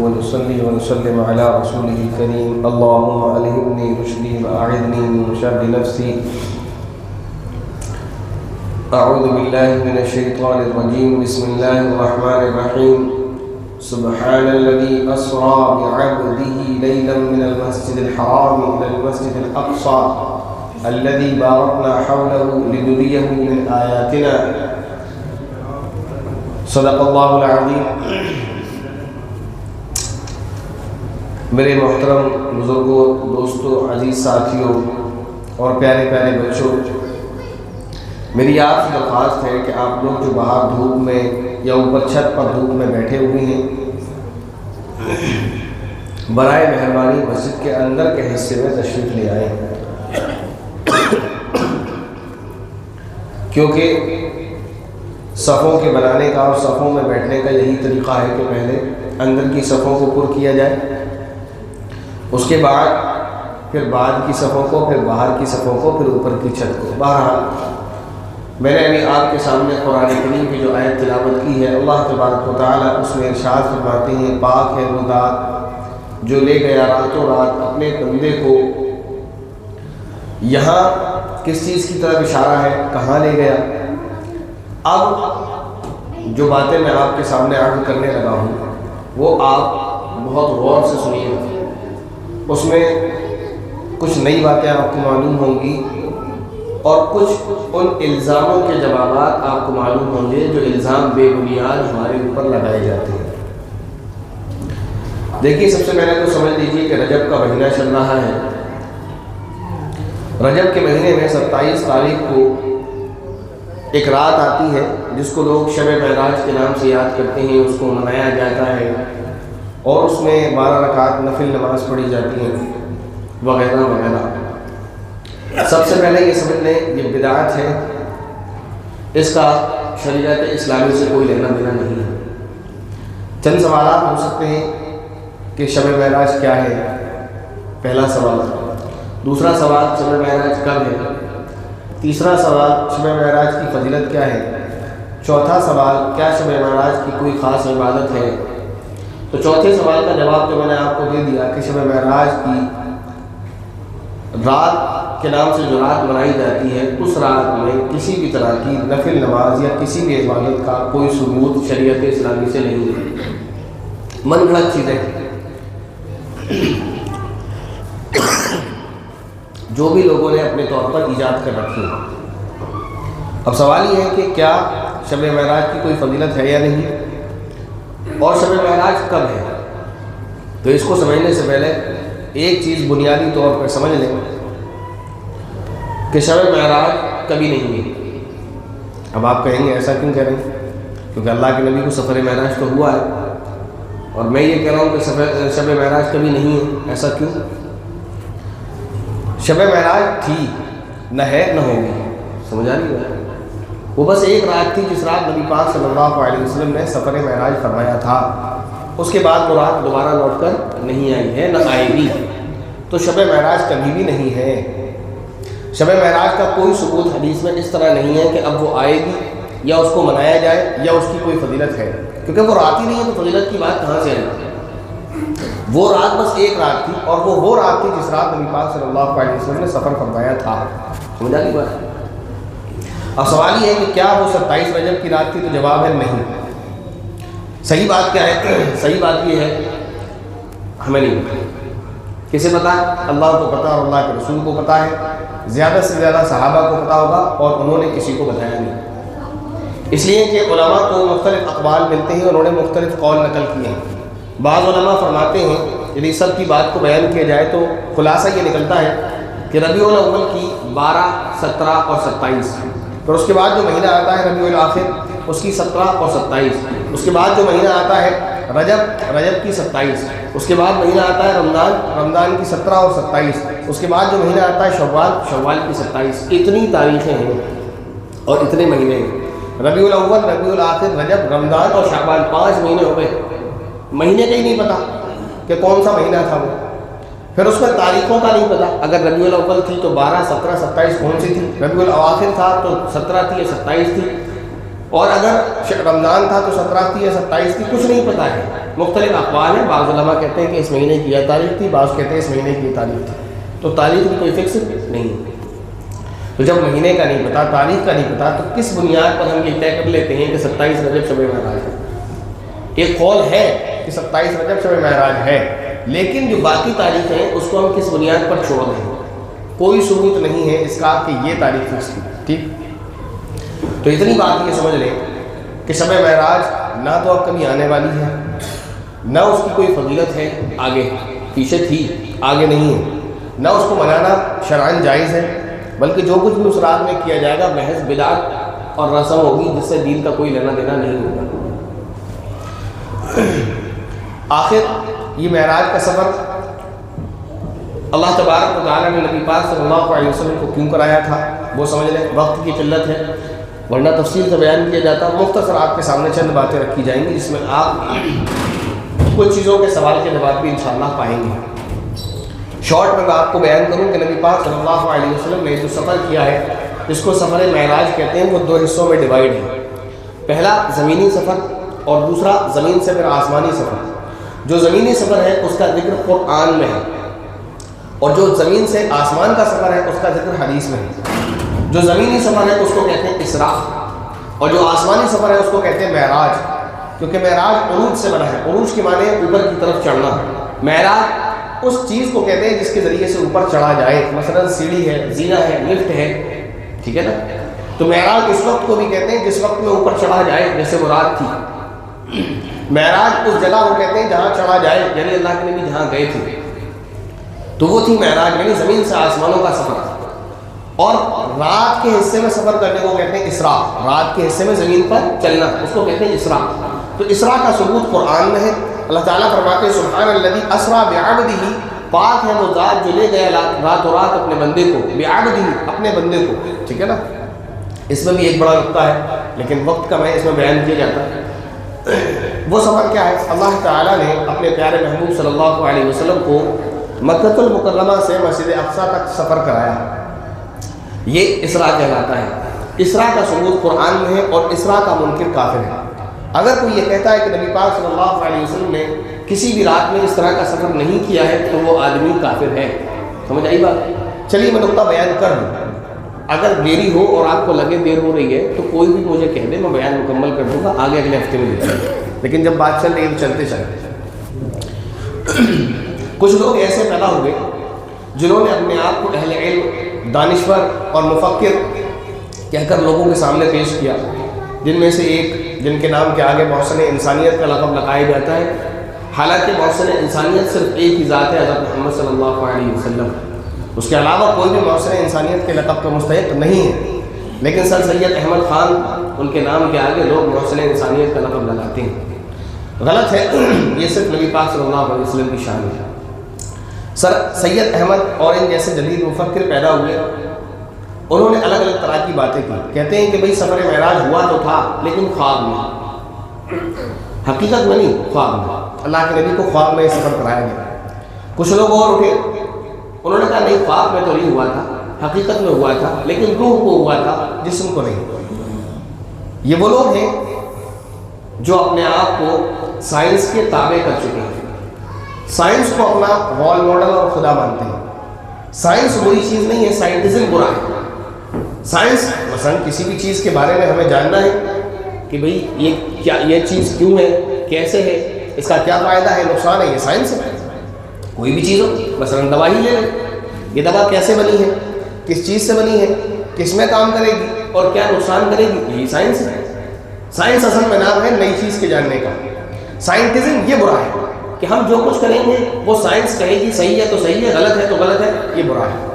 ونصلي ونسلم على رسوله الكريم. اللهم ألهمني رشدي وأعذني من شر نفسي. أعوذ بالله من الشيطان الرجيم. بسم الله الرحمن الرحيم. سبحان الذي أسرى بعبده ليلا من المسجد الحرام إلى المسجد الأقصى الذي باركنا حوله لنريه من آياتنا. صدق اللہ العظیم. میرے محترم بزرگوں، دوستوں، عزیز ساتھیوں اور پیارے پیارے بچوں، میری آپ سے درخواست ہے کہ آپ لوگ جو باہر دھوپ میں یا اوپر چھت پر دھوپ میں بیٹھے ہوئے ہیں، برائے مہربانی مسجد کے اندر کے حصے میں تشریف لے آئیں، کیونکہ صفوں کے بنانے کا اور صفوں میں بیٹھنے کا یہی طریقہ ہے کہ پہلے اندر کی صفوں کو پر کیا جائے، اس کے بعد پھر بعد کی صفوں کو، پھر باہر کی صفوں کو، پھر اوپر کی چھت کو. بہرحال میں نے ابھی آپ کے سامنے قرآن کریم کی جو آیت تلاوت کی ہے، اللہ تبارک و تعالیٰ اس میں ارشاد فرماتے ہیں، پاک ہے وہ ذات جو لے گیا راتوں رات اپنے بندے کو. یہاں کس چیز کی طرف اشارہ ہے؟ کہاں لے گیا؟ اب جو باتیں میں آپ کے سامنے عرض کرنے لگا ہوں وہ آپ بہت غور سے سنیے. اس میں کچھ نئی باتیں آپ کو معلوم ہوں گی اور کچھ ان الزاموں کے جوابات آپ کو معلوم ہوں گے جو الزام بے بنیاد ہمارے اوپر لگائے جاتے ہیں. دیکھیے، سب سے پہلے تو سمجھ لیجیے کہ رجب کا مہینہ چل رہا ہے. رجب کے مہینے میں 27 تاریخ کو ایک رات آتی ہے جس کو لوگ شب معراج کے نام سے یاد کرتے ہیں، اس کو منایا جاتا ہے اور اس میں 12 رکعات نفل نماز پڑھی جاتی ہیں وغیرہ وغیرہ. سب سے پہلے یہ سمجھ لیں یہ بدعت ہے، اس کا شریعت اسلامی سے کوئی لینا دینا نہیں ہے. چند سوالات ہو سکتے ہیں کہ شب معراج کیا ہے، پہلا سوال. دوسرا سوال، شب معراج کب ہے؟ تیسرا سوال، شب معراج کی فضیلت کیا ہے؟ چوتھا سوال، کیا شب معراج کی کوئی خاص عبادت ہے؟ تو چوتھے سوال کا جواب تو میں نے آپ کو دے دیا کہ شب معراج کی رات کے نام سے جو رات منائی جاتی ہے، اس رات میں کسی بھی طرح کی نفل نماز یا کسی بھی عبادت کا کوئی ثبوت شریعت اسلامی سے نہیں ہے. من گھڑت چیزیں جو بھی لوگوں نے اپنے طور پر ایجاد کر رکھی ہیں. اب سوال یہ ہے کہ کیا شب معراج کی کوئی فضیلت ہے یا نہیں، اور شب معراج کب ہے؟ تو اس کو سمجھنے سے پہلے ایک چیز بنیادی طور پر سمجھ لیں کہ شب معراج کبھی نہیں ہے. اب آپ کہیں گے ایسا کیوں کہہ رہے ہیں؟ کیونکہ اللہ کے نبی کو سفر معراج تو ہوا ہے اور میں یہ کہہ رہا ہوں کہ شب معراج کبھی نہیں ہے. ایسا کیوں؟ شب معراج تھی، نہ ہے نہ ہوگی. سمجھ آ رہی ہے؟ وہ بس ایک رات تھی جس رات نبی پاک صلی اللہ علیہ وسلم نے سفر معراج فرمایا تھا. اس کے بعد وہ رات دوبارہ لوٹ کر نہیں آئی ہے، نہ آئے گی. تو شب معراج کبھی بھی نہیں ہے. شب معراج کا کوئی ثبوت حدیث میں اس طرح نہیں ہے کہ اب وہ آئے گی یا اس کو منایا جائے یا اس کی کوئی فضیلت ہے، کیونکہ وہ رات ہی نہیں ہے تو فضیلت کی بات کہاں سے آئے گی؟ وہ رات بس ایک رات تھی اور وہ رات تھی جس رات نبی پاک صلی اللہ علیہ وسلم نے سفر فرمایا تھا. سمجھا نہیں بات؟ اب سوال یہ ہے کہ کیا وہ 27 رجب کی رات تھی؟ تو جواب ہے نہیں. صحیح بات کیا ہے؟ صحیح بات یہ ہے ہمیں نہیں پتا. کسے پتا ہے؟ اللہ کو پتا اور اللہ کے رسول کو پتا ہے. زیادہ سے زیادہ صحابہ کو پتا ہوگا اور انہوں نے کسی کو بتایا نہیں، اس لیے کہ علماء کو مختلف اقوال ملتے ہیں، انہوں نے مختلف قول نقل کیے ہیں. بعض علماء فرماتے ہیں، یعنی سب کی بات کو بیان کیا جائے تو خلاصہ یہ نکلتا ہے کہ ربیع الاول کی 12، 17 اور 27، پھر اس کے بعد جو مہینہ آتا ہے ربیع الاخر اس کی 17 اور 27، اس کے بعد جو مہینہ آتا ہے رجب کی 27، اس کے بعد مہینہ آتا ہے رمضان کی 17 اور 27، اس کے بعد جو مہینہ آتا ہے شوال کی 27. اتنی تاریخیں ہیں اور اتنے مہینے ہیں. ربیع الاول، ربیع الاخر، رجب، رمضان اور شعبان، 5 مہینے ہو گئے. مہینے کا ہی نہیں پتا کہ کون سا مہینہ تھا وہ. پھر اس میں تاریخوں کا نہیں پتا. اگر ربیع الاول تھی تو 12، 17، 27 کون سی تھی؟ ربیع الاخر تھا تو 17 تھی یا 27 تھی، اور اگر رمضان تھا تو 17 تھی یا 27 تھی، کچھ نہیں پتا ہے. مختلف اقوال ہیں، بعض علماء کہتے ہیں کہ اس مہینے کی یہ تاریخ تھی، بعض کہتے ہیں اس مہینے کی یہ تاریخ تھی، تو تاریخ کی کوئی فکس نہیں ہے۔ تو جب مہینے کا نہیں پتہ، تاریخ کا نہیں پتہ، تو کس بنیاد پر ہم یہ طے کر لیتے ہیں کہ 27 رجب شب معراج ہے؟ ایک قول ہے کہ 27 رجب شب معراج ہے، لیکن جو باقی تاریخ ہیں اس کو ہم کس بنیاد پر چھوڑ رہے ہیں؟ کوئی ثبوت نہیں ہے اس کا کہ یہ تاریخ فکس تھی، ٹھیک؟ تو اتنی بات یہ سمجھ لیں کہ شب معراج نہ تو اب کبھی آنے والی ہے، نہ اس کی کوئی فضیلت ہے، آگے پیچھے تھی آگے نہیں ہے، نہ اس کو منانا شرعاً جائز ہے، بلکہ جو کچھ بھی اس رات میں کیا جائے گا محض بدعت اور رسم ہوگی جس سے دین کا کوئی لینا دینا نہیں ہوگا۔ آخر یہ معراج کا سفر اللہ تبارک و تعالیٰ نے نبی پاک صلی اللہ علیہ وسلم کو کیوں کرایا تھا وہ سمجھ لیں، وقت کی قلت ہے ورنہ تفصیل سے بیان کیا جاتا، مختصر آپ کے سامنے چند باتیں رکھی جائیں گی جس میں آپ کچھ چیزوں کے سوال کے جواب بھی انشاءاللہ پائیں گے۔ شارٹ میں آپ کو بیان کروں کہ نبی پاک صلی اللہ علیہ وسلم نے جو سفر کیا ہے جس کو سفر معراج کہتے ہیں وہ دو حصوں میں ڈیوائیڈ ہے۔ پہلا زمینی سفر اور دوسرا زمین سے پھر آسمانی سفر۔ جو زمینی سفر ہے اس کا ذکر قرآن میں ہے، اور جو زمین سے آسمان کا سفر ہے اس کا ذکر حدیث میں ہے۔ جو زمینی سفر ہے اس کو کہتے ہیں اسراء، اور جو آسمانی سفر ہے اس کو کہتے ہیں معراج، کیونکہ معراج عروج سے بنا ہے۔ عروج کے معنی اوپر کی طرف چڑھنا، معراج اس چیز کو کہتے ہیں جس کے ذریعے سے اوپر چڑھا جائے، مثلا سیڑھی ہے، زینہ ہے، لفٹ ہے، ٹھیک ہے نا؟ تو معراج اس وقت کو بھی کہتے ہیں جس وقت میں اوپر چڑھا جائے، جیسے مراد تھی۔ معراج اس جگہ کو کہتے ہیں جہاں چڑھا جائے، یعنی اللہ کے نبی جہاں گئے تھے تو وہ تھی معراج، یعنی زمین سے آسمانوں کا سفر۔ اور رات کے حصے میں سفر کرنے کو کہتے ہیں اسراء، رات کے حصے میں زمین پر چلنا اس کو کہتے ہیں اسراء۔ تو اسراء کا ثبوت قرآن میں ہے۔ اللہ تعالیٰ فرماتے ہیں سبحان الذی اسریٰ بعبدہ، پاک ہے وہ ذات جو لے گیا رات و رات اپنے بندے کو، بعبدہ اپنے بندے کو، ٹھیک ہے نا؟ اس میں بھی ایک بڑا نقطہ ہے لیکن وقت کا میں اس میں بیان کیا جاتا ہے۔ وہ سفر کیا ہے؟ اللہ تعالیٰ نے اپنے پیارے محبوب صلی اللہ علیہ وسلم کو مکہ المکرمہ سے مسجد اقصیٰ تک سفر کرایا، یہ اسراء کہلاتا ہے۔ اسراء کا ثبوت قرآن میں ہے اور اسراء کا منکر کافر ہے۔ اگر کوئی یہ کہتا ہے کہ نبی پاک صلی اللہ علیہ وسلم نے کسی بھی رات میں اس طرح کا سفر نہیں کیا ہے تو وہ آدمی کافر ہے۔ سمجھ آئی بات؟ چلیے میں نقطہ بیان کر دوں، اگر دیری ہو اور آپ کو لگے دیر ہو رہی ہے تو کوئی بھی مجھے کہہ دے، میں بیان مکمل کر دوں گا، آگے اگلے ہفتے میں دے دوں گا، لیکن جب بات چل رہی ہے تو چلتے چلتے۔ کچھ لوگ ایسے پیدا ہوئے جنہوں نے اپنے آپ کو اہل علم، دانشور اور مفکر کہہ کر لوگوں کے سامنے پیش کیا، جن میں سے ایک جن کے نام کے آگے محسن انسانیت کا لقب لگایا جاتا ہے، حالانکہ محسن انسانیت صرف ایک ہی ذات ہے، حضرت محمد صلی اللہ علیہ وسلم، اس کے علاوہ کوئی بھی محسن انسانیت کے لقب کا مستحق نہیں ہے، لیکن سر سید احمد خان ان کے نام کے آگے لوگ محسن انسانیت کا لقب لگاتے ہیں۔ غلط ہے، یہ صرف نبی پاک صلی اللہ علیہ وسلم کی شان ہے۔ سر سید احمد اور ان جیسے جدید مفکر پیدا ہوئے، انہوں نے الگ الگ طرح کی باتیں کی، کہتے ہیں کہ بھئی سفر معراج ہوا تو تھا لیکن خواب میں، حقیقت میں نہیں، خواب میں اللہ کے نبی کو خواب میں سفر کرایا گیا۔ کچھ لوگ اور اٹھے، انہوں نے کہا نہیں خواب میں تو نہیں ہوا تھا، حقیقت میں ہوا تھا لیکن روح کو ہوا تھا، جسم کو نہیں۔ یہ وہ لوگ ہیں جو اپنے آپ کو سائنس کے تابع کر چکے ہیں، سائنس کو اپنا رول ماڈل اور خدا مانتے ہیں۔ سائنس بری چیز نہیں ہے، سائنٹزم برا ہے۔ سائنس مثلا کسی بھی چیز کے بارے میں ہمیں جاننا ہے کہ بھئی یہ چیز کیوں ہے، کیسے ہے، اس کا کیا فائدہ ہے، نقصان ہے، یہ سائنس ہے۔ کوئی بھی چیز ہو، مثلا دوا ہی لے لیں، یہ دوا کیسے بنی ہے، کس چیز سے بنی ہے، کس میں کام کرے گی اور کیا نقصان کرے گی، یہی سائنس ہے۔ سائنس اصل میں نام ہے نئی چیز کے جاننے کا۔ سائنٹزم یہ برا ہے کہ ہم جو کچھ کریں گے وہ سائنس کہے گی صحیح ہے تو صحیح ہے، غلط ہے تو غلط ہے، یہ برا ہے۔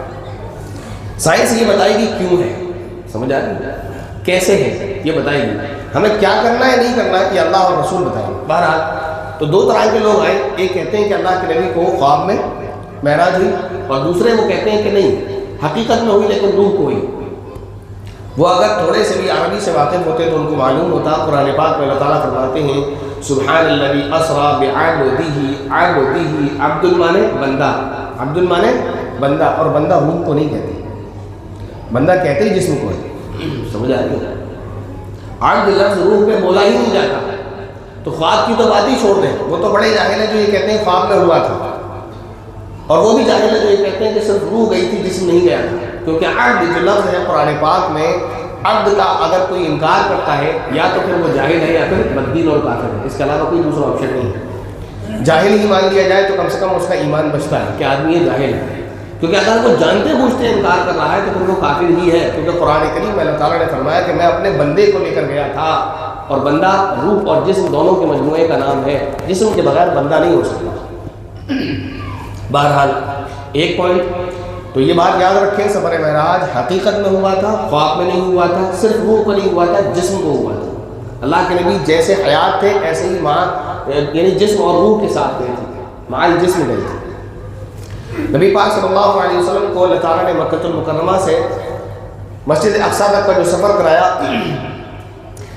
سائنس یہ بتائے گی کیوں ہے، سمجھ آ رہی ہے، کیسے ہے یہ بتائے گی، ہمیں کیا کرنا ہے نہیں کرنا ہے یہ اللہ اور رسول بتائیں گے۔ بہرحال تو دو طرح کے لوگ آئے، ایک کہتے ہیں کہ اللہ کے نبی کو خواب میں معراج ہوئی، اور دوسرے وہ کہتے ہیں کہ نہیں حقیقت میں ہوئی لیکن روح کو ہوئی۔ وہ اگر تھوڑے سے بھی عربی سے واقف ہوتے تو ان کو معلوم ہوتا، قرآن پاک میں اللہ تعالیٰ فرماتے ہیں سبحان الذی اسریٰ بعبدہ، عبدہ عبد المانے بندہ، عبد المانے بندہ، اور بندہ روح کو نہیں کہتے، بندہ کہتے ہی جسم کو ہے، سمجھ آ رہی ہے؟ عبد لفظ روح پہ بولا ہی نہیں جاتا، تو خواب کی تو بات ہی چھوڑ دیں، وہ تو بڑے جاہل ہیں جو یہ کہتے ہیں خواب میں ہوا تھا، اور وہ بھی جاہل ہیں جو یہ کہتے ہیں کہ صرف روح گئی تھی، جسم نہیں گیا تھا، کیونکہ عبد جو لفظ ہے قرآن پاک میں، عبد کا اگر کوئی انکار کرتا ہے یا تو پھر وہ جاہل ہے یا پھر بددین اور کافر ہے، اس کے علاوہ کوئی دوسرا آپشن نہیں ہے۔ جاہل ہی مان لیا جائے تو کم سے کم اس کا ایمان بچتا ہے کہ آدمی یہ جاہل ہے، کیونکہ اگر وہ جانتے بوجھتے انکار کر رہا ہے تو پھر وہ کافر ہی ہے، کیونکہ قرآن کریم میں اللہ تعالیٰ نے فرمایا کہ میں اپنے بندے کو لے کر گیا تھا، اور بندہ روح اور جسم دونوں کے مجموعے کا نام ہے، جسم کے بغیر بندہ نہیں ہو سکتا۔ بہرحال ایک پوائنٹ تو یہ بات یاد رکھیں، سفر معراج حقیقت میں ہوا تھا، خواب میں نہیں ہوا تھا، صرف روح کو نہیں ہوا تھا، جسم کو ہوا تھا۔ اللہ کے نبی جیسے حیات تھے ایسے ہی ماں یعنی جسم اور روح کے ساتھ گئے تھے، مع الجسم گئے تھے۔ نبی پاک صلی اللہ علیہ وسلم کو اللہ تعالیٰ نے مکۃ المکرمہ سے مسجد اقصیٰ تک کا جو سفر کرایا،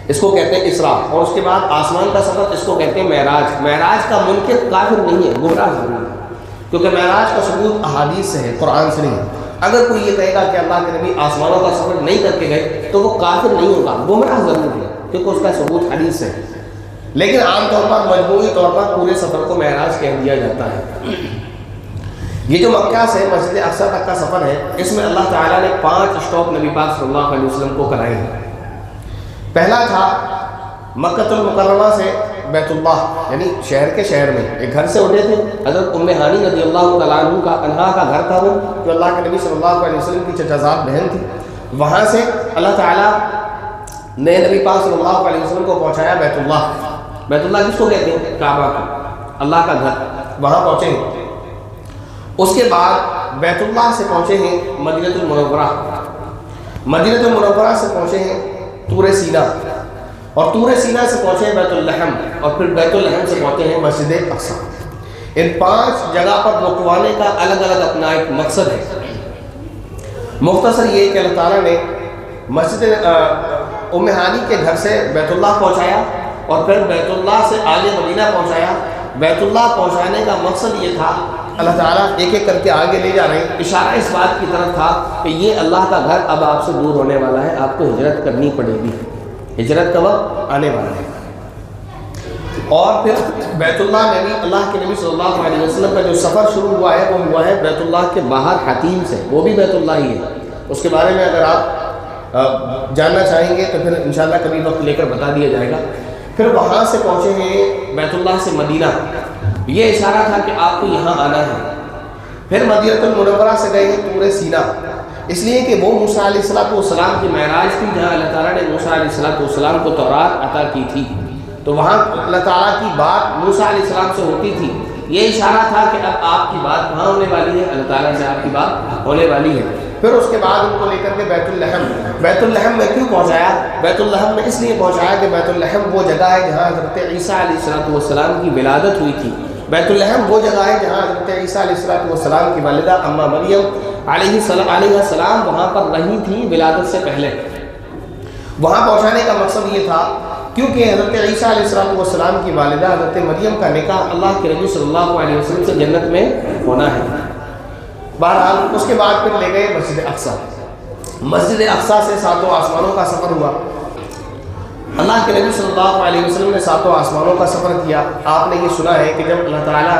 اس کو کہتے ہیں اسراء، اور اس کے بعد آسمان کا سفر اس کو کہتے ہیں معراج۔ معراج کا منکر کافر نہیں ہے، گمراہ ضرور ہے، کیونکہ معراج کا ثبوت احادیث سے ہے، قرآن سے نہیں ہے۔ اگر کوئی یہ کہے گا کہ اللہ کے نبی آسمانوں کا سفر نہیں کر کے گئے تو وہ کافر نہیں ہوگا، گمراہ ضرور ہے، کیونکہ اس کا ثبوت حدیث سے ہے، لیکن عام طور پر مجموعی طور پر پورے سفر کو معراج کہہ دیا جاتا ہے۔ یہ جو مکہ سے مسجد اقصیٰ تک کا سفر ہے، اس میں اللہ تعالیٰ نے 5 اسٹاپ نبی پاک صلی اللہ علیہ وسلم کو کرائے ہیں۔ پہلا تھا مکۃ المکرمہ سے بیت اللہ، یعنی شہر کے شہر میں ایک گھر سے اٹھے تھے، حضرت ام ہانی رضی اللہ تعالیٰ عنہا کا گھر تھا وہ، جو اللہ کے نبی صلی اللہ علیہ وسلم کی چچا زاد بہن تھی۔ وہاں سے اللہ تعالیٰ نے نبی پاک صلی اللہ علیہ وسلم کو پہنچایا بیت اللہ۔ بیت اللہ کس کو کہتے ہیں؟ کعبہ کو، اللہ کا گھر، وہاں پہنچے ہیں۔ اس کے بعد بیت اللہ سے پہنچے ہیں مدینہ المنورہ، مدینہ المنورہ سے پہنچے ہیں طور سینا، اور طور سینا سے پہنچے ہیں بیت اللحم، اور پھر بیت اللحم سے پہنچے ہیں مسجد اقصیٰ۔ ان 5 جگہ پر رکوانے کا الگ الگ اپنا ایک مقصد ہے۔ مختصر یہ کہ اللہ تعالیٰ نے مسجد ام ہانی کے گھر سے بیت اللہ پہنچایا، اور پھر بیت اللہ سے آگے مدینہ پہنچایا۔ بیت اللہ پہنچانے کا مقصد یہ تھا، اللہ تعالیٰ ایک ایک کر کے آگے لے جا رہے ہیں، اشارہ اس بات کی طرف تھا کہ یہ اللہ کا گھر اب آپ سے دور ہونے والا ہے، آپ کو ہجرت کرنی پڑے گی، ہجرت کا وقت آنے والا ہے۔ اور پھر بیت اللہ میں بھی اللہ کے نبی صلی اللہ علیہ وسلم کا جو سفر شروع ہوا ہے وہ ہوا ہے بیت اللہ کے باہر حتیم سے، وہ بھی بیت اللہ ہی ہے۔ اس کے بارے میں اگر آپ جاننا چاہیں گے تو پھر انشاءاللہ کبھی وقت لے کر بتا دیا جائے گا۔ پھر وہاں سے پہنچے ہیں بیت اللہ سے مدینہ، یہ اشارہ تھا کہ آپ کو یہاں آنا ہے۔ پھر مدینہ المنورہ سے گئے ہیں طور سینا، اس لیے کہ وہ موسیٰ علیہ السلام کی معراج تھی، جہاں اللہ تعالیٰ نے موسیٰ علیہ السلام کو تورات عطا کی تھی، تو وہاں اللہ تعالیٰ کی بات موسیٰ علیہ السلام سے ہوتی تھی۔ یہ اشارہ تھا کہ اب آپ کی بات کہاں ہونے والی ہے، اللہ تعالیٰ سے آپ کی بات ہونے والی ہے۔ پھر اس کے بعد ان کو لے کر کے بیت اللحم، بیت اللحم میں کیوں پہنچایا؟ بیت اللحم میں اس لیے پہنچایا کہ بیت اللحم وہ جگہ ہے جہاں حضرت عیسیٰ علیہ السلام کی ولادت ہوئی تھی۔ بیت اللحم وہ جگہ ہے جہاں حضرت عیسیٰ علیہ السلام کی والدہ اماں مریم علیہ السلام وہاں پر رہی تھی ولادت سے پہلے۔ وہاں پہنچانے کا مقصد یہ تھا کیونکہ حضرت عیسیٰ علیہ السلام کی والدہ حضرت مریم کا نکاح اللہ کے نبی صلی اللہ علیہ وسلم سے جنت میں ہونا ہے۔ بہرحال اس کے بعد پھر لے گئے مسجد اقصیٰ، مسجد اقصیٰ سے 7 آسمانوں کا سفر ہوا۔ اللہ کے نبی صلی اللہ علیہ وسلم نے 7 آسمانوں کا سفر کیا۔ آپ نے یہ سنا ہے کہ جب اللہ تعالیٰ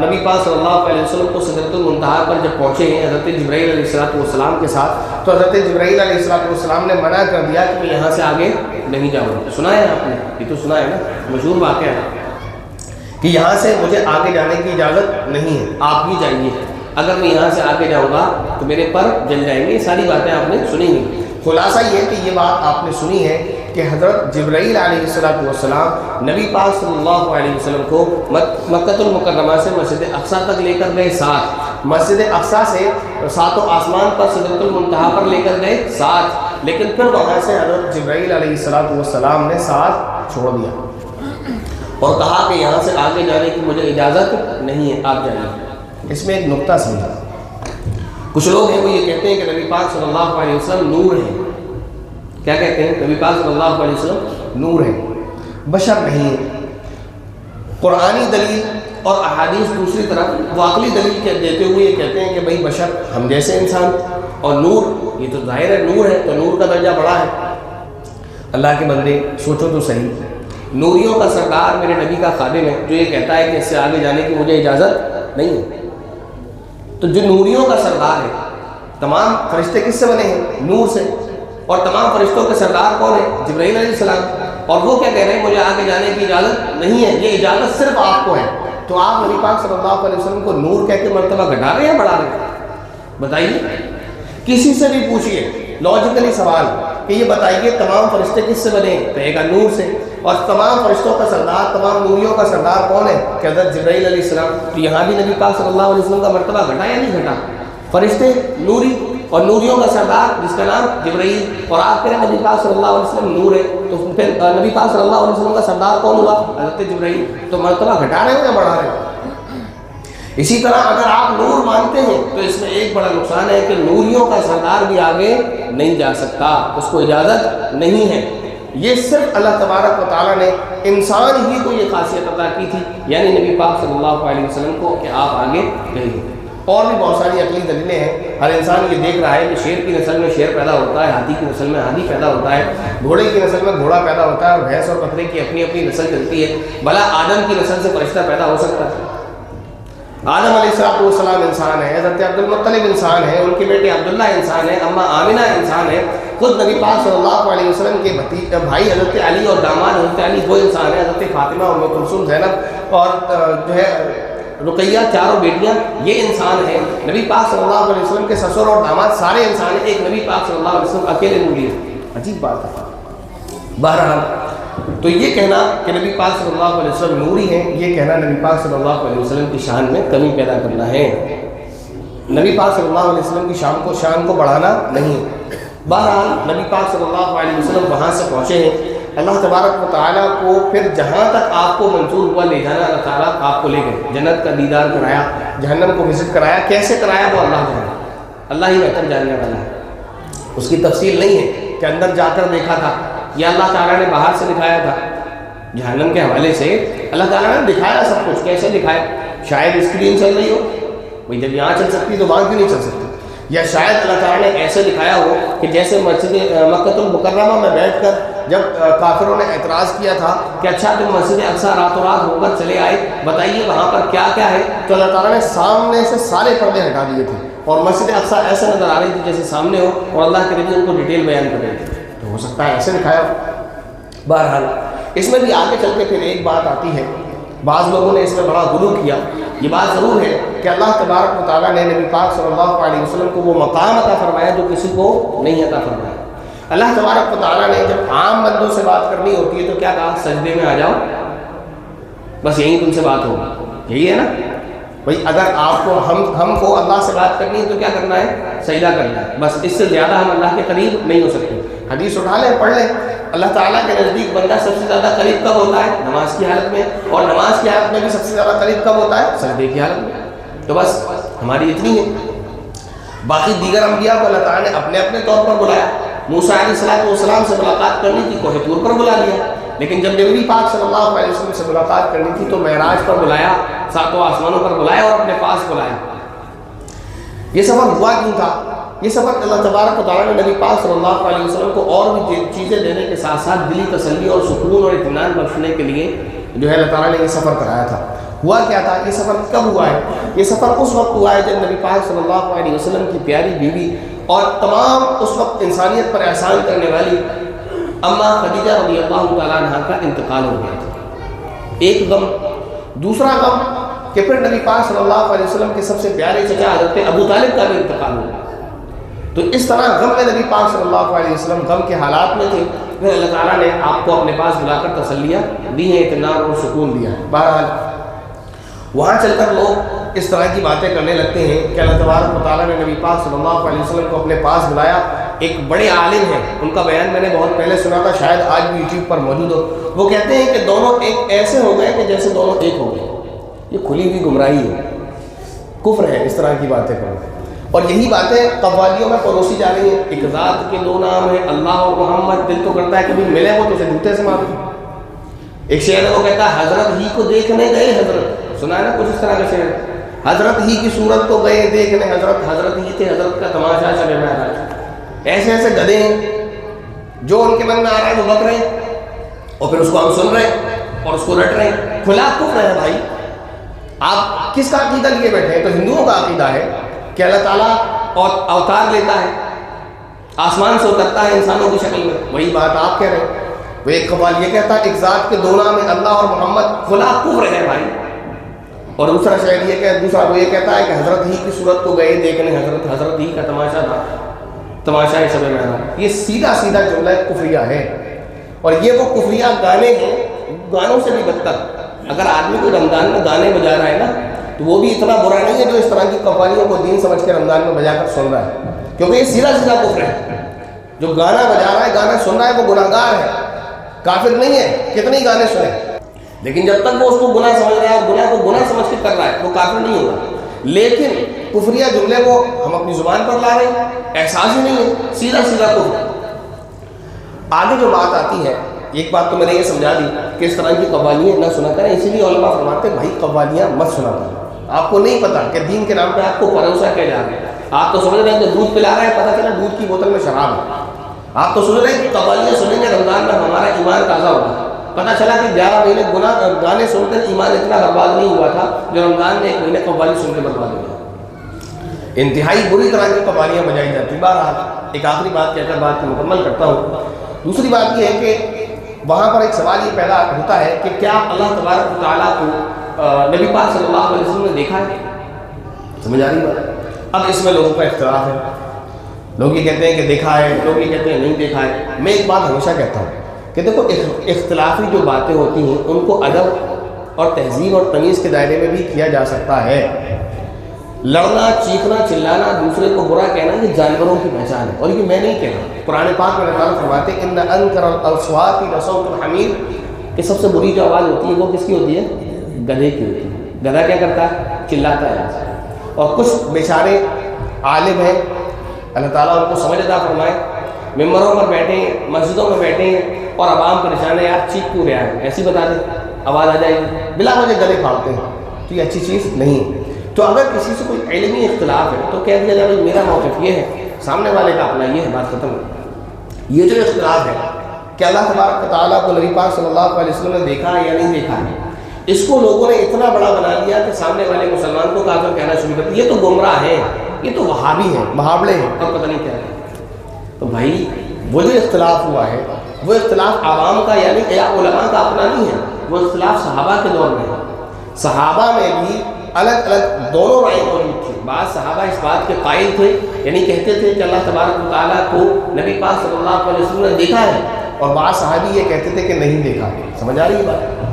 نبی پاک صلی اللہ علیہ وسلم کو سدرۃ المنتہا پر جب پہنچے ہیں حضرت جبرائیل علیہ السلام کے ساتھ، تو حضرت جبرائیل علیہ السلام نے منع کر دیا کہ میں یہاں سے آگے نہیں جاؤں گا۔ سنا ہے آپ نے؟ یہ تو سنا ہے نا، مشہور واقعہ ہے کہ یہاں سے مجھے آگے جانے کی اجازت نہیں ہے، آپ ہی جائیے، اگر میں یہاں سے آگے جاؤں گا تو میرے پر جل جائیں گے۔ یہ ساری باتیں آپ نے سنی ہوئی۔ خلاصہ یہ کہ یہ بات آپ نے سنی ہے کہ حضرت جبرائیل علیہ السلام نبی پاک صلی اللہ علیہ وسلم کو مکۃ المکرمہ سے مسجد اقصیٰ تک لے کر گئے 7، مسجد اقصیٰ سے 7 آسمان پر سدرۃ المنتہا پر لے کر گئے 7، لیکن پھر وہاں سے حضرت جبرائیل علیہ السلام نے 7 چھوڑ دیا اور کہا کہ یہاں سے آگے جانے کی مجھے اجازت نہیں ہے، آپ جائیے۔ اس میں ایک نقطہ سمجھا، کچھ لوگ ہیں وہ یہ کہتے ہیں کہ نبی پاک صلی اللہ علیہ وسلم نور ہے۔ کیا کہتے ہیں؟ نبی پاک صلی اللہ علیہ وسلم نور ہے، بشر نہیں ہے۔ قرآنی دلیل اور احادیث دوسری طرف وہ عقلی دلیل دیتے ہوئے یہ کہتے ہیں کہ بھئی بشر ہم جیسے انسان، اور نور یہ تو ظاہر ہے نور ہے تو نور کا درجہ بڑا ہے۔ اللہ کے بندے سوچو تو صحیح، نوریوں کا سردار میرے نبی کا خادم ہے جو یہ کہتا ہے کہ اس سے آگے جانے کی مجھے اجازت نہیں ہے۔ تو جو نوریوں کا سردار ہے، تمام فرشتے کس سے بنے ہیں؟ نور سے، اور تمام فرشتوں کے سردار کون ہے؟ جبرائیل علیہ السلام، اور وہ کیا کہہ رہے ہیں مجھے آگے جانے کی اجازت نہیں ہے، یہ اجازت صرف آپ کو ہے۔ تو آپ نبی پاک صلی اللہ علیہ وسلم کو نور کہہ کے مرتبہ گھٹا رہے ہیں بڑھا رہے ہیں؟ بتائیے، کسی سے بھی پوچھئے لاجیکلی سوال کہ یہ بتائیے تمام فرشتے کس سے بنے؟ کہے گا نور سے، اور تمام فرشتوں کا سردار، تمام نوریوں کا سردار کون ہے؟ کہ حضرت جبرائیل علیہ السلام۔ تو یہاں بھی نبی پاک صلی اللہ علیہ وسلم کا مرتبہ گھٹا یا نہیں گھٹا؟ فرشتے نوری اور نوریوں کا سردار جس کا نام جبرائیل، اور آپ کہہ رہے ہیں نبی پاک صلی اللہ علیہ وسلم نور ہے، تو پھر نبی پاک صلی اللہ علیہ وسلم کا سردار کون ہوا؟ حضرت جبرائیل۔ تو مرتبہ گھٹا رہے ہو یا بڑھا رہے ہو؟ اسی طرح اگر آپ نور مانتے ہیں تو اس میں ایک بڑا نقصان ہے کہ نوریوں کا سردار بھی آگے نہیں جا سکتا، اس کو اجازت نہیں ہے۔ یہ صرف اللہ تبارک و تعالیٰ نے انسان ہی کو یہ خاصیت عطا کی تھی، یعنی نبی پاک صلی اللہ علیہ وسلم کو، کہ آپ آگے گئے۔ اور بھی بہت ساری عقلی دلیلیں ہیں۔ ہر انسان یہ دیکھ رہا ہے کہ شیر کی نسل میں شیر پیدا ہوتا ہے، ہاتھی کی نسل میں ہاتھی پیدا ہوتا ہے، گھوڑے کی نسل میں گھوڑا پیدا ہوتا ہے، اور بھینس اور بکرے کی اپنی اپنی نسل چلتی ہے۔ بھلا آدم کی نسل سے فرشتہ پیدا ہو سکتا ہے؟ آدم علیہ السلام انسان ہے، حضرت عبد المطلب انسان ہے، ان کے بیٹے عبداللہ انسان ہے، اماں آمنہ انسان ہے، خود نبی پاک صلی اللہ علیہ وسلم کے بھائی حضرت علی اور داماد حضرت علی وہ انسان ہے، حضرت فاطمہ، ام کلثوم، زینب اور جو ہے رقیہ، چاروں بیٹیاں یہ انسان ہیں۔ نبی پاک صلی اللہ علیہ وسلم کے سسر اور داماد سارے انسان ہیں، ایک نبی پاک صلی اللہ علیہ وسلم اکیلے نوری ہیں۔ عجیب بات ہے۔ بہرحال تو یہ کہنا کہ نبی پاک صلی اللہ علیہ وسلم نوری ہیں، یہ کہنا نبی پاک صلی اللہ علیہ وسلم کی شان میں کمی پیدا کرنا ہے، نبی پاک صلی اللہ علیہ وسلم کی شان کو بڑھانا نہیں۔ بہرحال نبی پاک صلی اللہ علیہ وسلم وہاں سے پہنچے ہیں، اللہ تبارک و تعالیٰ کو پھر جہاں تک آپ کو منظور ہوا لے جانا، اللہ تعالیٰ آپ کو لے گئے، جنت کا دیدار کرایا، جہنم کو وزٹ کرایا۔ کیسے کرایا وہ اللہ جانے، اللہ ہی بہتر جاننے والا ہے، اس کی تفصیل نہیں ہے کہ اندر جا کر دیکھا تھا یا اللہ تعالیٰ نے باہر سے دکھایا تھا۔ جہنم کے حوالے سے اللہ تعالیٰ نے دکھایا سب کچھ، کیسے دکھایا؟ شاید اسکرین چل رہی ہو، بھائی جب یہاں چل سکتی تو وہاں کیوں نہیں چل سکتی؟ یا شاید اللہ تعالیٰ نے ایسے دکھایا ہو کہ جیسے مسجد مکہ المکرمہ میں بیٹھ کر جب کافروں نے اعتراض کیا تھا کہ اچھا تم مسجد اقصیٰ راتوں رات ہو کر چلے آئے، بتائیے وہاں پر کیا کیا ہے؟ تو اللہ تعالیٰ نے سامنے سے سارے پردے ہٹا دیے تھے، اور مسجد اقصیٰ ایسے نظر آ رہی تھی جیسے سامنے ہو، اور اللہ کے نبی ان کو ڈیٹیل بیان کر رہے تھے۔ تو ہو سکتا ہے ایسے دکھایا ہو۔ بہرحال اس میں بھی آگے چل کے پھر ایک بات آتی ہے، بعض لوگوں نے اس میں بڑا غلو کیا۔ یہ بات ضرور ہے کہ اللہ تبارک و تعالیٰ نے نبی پاک صلی اللہ علیہ وسلم کو وہ مقام عطا فرمایا جو کسی کو نہیں عطا فرمایا۔ اللہ تبارک و تعالیٰ نے جب عام بندوں سے بات کرنی ہوتی ہے تو کیا کہا؟ سجدے میں آ جاؤ، بس یہیں تم سے بات ہوگی، یہی ہے نا بھائی۔ اگر آپ کو ہم کو اللہ سے بات کرنی ہے تو کیا کرنا ہے؟ سجدہ کرنا ہے، بس اس سے زیادہ ہم اللہ کے قریب نہیں ہو سکتے۔ حدیث اٹھا لیں، پڑھ لیں، اللہ تعالیٰ کے نزدیک بندہ سب سے زیادہ قریب کب ہوتا ہے؟ نماز کی حالت میں، اور نماز کی حالت میں بھی سب سے زیادہ قریب کب ہوتا ہے؟ سجدے کی حالت میں۔ تو بس ہماری اتنی ہے۔ باقی دیگر انبیاء کو اللہ تعالیٰ نے اپنے اپنے طور پر بلایا۔ موسیٰ علیہ السلام سے ملاقات کرنی تھی، کوہ طور پر بلا لیا، لیکن جب نبی پاک صلی اللہ علیہ وسلم سے ملاقات کرنی تھی تو معراج پر بلایا، ساتوں آسمانوں پر بلایا اور اپنے پاس بلایا۔ یہ سفر ہوا کیوں تھا؟ یہ سفر اللہ تبارک و تعالیٰ نے نبی پاک صلی اللہ علیہ وسلم کو اور بھی چیزیں دینے کے ساتھ ساتھ دلی تسلی اور سکون اور اطمینان بخشنے کے لیے جو ہے اللہ تعالیٰ نے یہ سفر کرایا تھا۔ ہوا کیا تھا؟ یہ سفر کب ہوا ہے؟ یہ سفر اس وقت ہوا ہے جب نبی پاک صلی اللہ علیہ وسلم کی پیاری بیوی اور تمام اس وقت انسانیت پر احسان کرنے والی اماں خدیجہ رضی اللہ تعالیٰ عنہ کا انتقال ہو گیا تھا۔ ایک غم، دوسرا غم کہ پھر نبی پاک صلی اللہ علیہ وسلم کے سب سے پیارے چچا حضرت ابو طالب کا بھی انتقال ہو گیا۔ تو اس طرح غم میں نبی پاک صلی اللہ علیہ وسلم غم کے حالات میں تھے، پھر اللہ تعالیٰ نے آپ کو اپنے پاس بلا کر تسلیاں دی ہیں، اطمینان اور سکون دیا ہے۔ بہرحال وہاں چل کر لوگ اس طرح کی باتیں کرنے لگتے ہیں کہ اللہ تبارک و تعالیٰ نے نبی پاک صلی اللہ علیہ وسلم کو اپنے پاس بلایا۔ ایک بڑے عالم ہیں، ان کا بیان میں نے بہت پہلے سنا تھا، شاید آج بھی یوٹیوب پر موجود ہو۔ وہ کہتے ہیں کہ دونوں ایک ایسے ہو گئے کہ جیسے دونوں ایک ہو گئے۔ یہ کھلی ہوئی گمراہی ہے، کفر ہے اس طرح کی باتیں کرنا، اور یہی باتیں قوالیوں میں پروسی جا رہی ہیں۔ ایک ذات کے دو نام ہیں، اللہ اور محمد، دل تو کرتا ہے کبھی ملے وہ تو اسے جوتے سے مارو۔ ایک شعر ہے وہ کہتا ہے حضرت ہی کو دیکھنے گئے، حضرت سنا ہے نا کچھ اس طرح کا شعر، حضرت ہی کی صورت کو گئے دیکھنے، حضرت ہی تھے، حضرت کا تماشا شب معراج۔ ایسے ایسے گدھے ہیں جو ان کے من میں آ رہا ہے وہ بک رہے ہیں۔ اور پھر اس کو ہم سن رہے ہیں اور اس کو رٹ رہے ہیں. کھلا کفر ہے بھائی. آپ کس کا عقیدہ لیے بیٹھے ہیں؟ تو ہندوؤں کا عقیدہ ہے کہ اللہ تعالیٰ اور اوتار لیتا ہے, آسمان سے اترتا ہے انسانوں کی شکل میں. وہی بات آپ کہہ رہے ہیں. وہ ایک قوال یہ کہتا ہے ایک ذات کے دو نام ہے اللہ اور محمد. کھلا کفر ہے بھائی. اور دوسرا شاید یہ کہ دوسرا وہ یہ کہتا ہے کہ حضرت ہی کی صورت کو گئے دیکھنے, حضرت ہی کا تماشا تھا, تماشا شب معراج. یہ سیدھا سیدھا جملہ کفریہ ہے. اور یہ وہ کفریہ گانے ہیں, گانوں سے بھی بدتر. اگر آدمی کوئی رمضان میں گانے بجا رہا ہے نا تو وہ بھی اتنا برا نہیں ہے جو اس طرح کی قوالیوں کو دین سمجھ کے رمضان میں بجا کر سن رہا ہے, کیونکہ یہ سیدھا سیدھا کفر ہے. جو گانا بجا رہا ہے, گانا سن رہا ہے, وہ گناہ گار ہے, کافر نہیں ہے. کتنے گانے سنے, لیکن جب تک وہ اس کو گناہ سمجھ رہا ہے, گناہ کو گناہ سمجھ کے کر رہا ہے, وہ کافر نہیں ہوگا. لیکن کفریہ جملے کو ہم اپنی زبان پر لا رہے ہیں, احساس ہی نہیں ہے, سیدھا سیدھا کفر. آگے جو بات آتی ہے, ایک بات تو میں نے یہ سمجھا دی کہ اس طرح کی قوالیاں نہ سنا کریں. اسی لیے علماء فرماتے ہیں بھائی قوالیاں مت سنا کریں. آپ کو نہیں پتا کہ دین کے نام پہ آپ کو پروسا کیا جا رہا ہے. آپ تو سمجھ رہے ہیں کہ دودھ پلا رہا ہے, پتہ چلا دودھ کی بوتل میں شراب ہے. آپ تو سمجھ رہے ہیں کہ قوالیاں سنیں گے رمضان میں ہمارا ایمان تازہ ہوگا, پتہ چلا کہ 11 مہینے گانے سن کر ایمان اتنا برباد نہیں ہوا تھا جو رمضان میں 1 مہینے قوالی سن کے برباد ہو گیا. انتہائی بری طرح کی قوالیاں بجائی جاتی. بہرحال ایک آخری بات کہہ کر بات کو مکمل کرتا ہوں. دوسری بات یہ ہے کہ وہاں پر ایک سوال یہ پیدا ہوتا ہے کہ کیا اللہ تبارک و تعالیٰ کو نبی پاک صلی اللہ علیہ وسلم نے دیکھا ہے؟ سمجھ آ رہی بات؟ اب اس میں لوگوں کا اختلاف ہے. لوگ یہ کہتے ہیں کہ دیکھا ہے, لوگ یہ کہتے ہیں نہیں دیکھا ہے. میں ایک بات ہمیشہ کہتا ہوں کہ دیکھو اختلافی جو باتیں ہوتی ہیں ان کو ادب اور تہذیب اور تمیز کے دائرے میں بھی کیا جا سکتا ہے. لڑنا, چیخنا, چلانا, دوسرے کو برا کہنا یہ جانوروں کی پہچان ہے, اور یہ میں نہیں کہہ رہا. قرآن پاک میں اللہ تعالیٰ فرماتے ہیں ان انکر الاصوات لصوت الحمیر, کہ سب سے بری جو آواز ہوتی ہے وہ کس کی ہوتی ہے؟ گدھے کی ہوتی ہے. گدھا کیا کرتا ہے؟ چلاتا ہے. اور کچھ بیچارے عالم ہیں, اللہ تعالیٰ ان کو سمجھ عطا فرمائے, ممبروں پر بیٹھے ہیں, مسجدوں میں بیٹھے ہیں اور عوام پریشان ہے, یار چیخ کیوں رہا ہے, ایسی بتا دیں آواز آ جائے گی, بلا وجہ گلے پھاڑتے ہیں. تو یہ اچھی چیز نہیں ہے. تو اگر کسی سے کوئی علمی اختلاف ہے تو کہہ دیا جائے میرا موقف یہ ہے, سامنے والے کا اپنا یہ ہے, بات ختم. یہ جو اختلاف ہے کہ اللہ تبارک تعالیٰ کو نبی پاک صلی اللہ علیہ وسلم نے دیکھا ہے یا نہیں دیکھا ہے, اس کو لوگوں نے اتنا بڑا بنا لیا کہ سامنے والے مسلمان کو کافر کہنا شروع کر دیا. یہ تو گمراہ ہیں, یہ تو وہابی ہیں, وہابڑے ہیں, اور پتہ نہیں کیا ہے. تو بھائی وہ جو اختلاف ہوا ہے وہ اختلاف عوام کا یعنی علماء کا اپنا نہیں ہے, وہ اختلاف صحابہ کے دور میں ہے. صحابہ میں بھی الگ الگ دونوں رائے موجود تھی. بعض صحابہ اس بات کے قائل تھے, یعنی کہتے تھے کہ اللہ تبارک و تعالیٰ کو نبی پاک صلی اللہ علیہ وسلم نے دیکھا ہے, اور بعض صحابی یہ کہتے تھے کہ نہیں دیکھا. سمجھ آ رہی ہے بات؟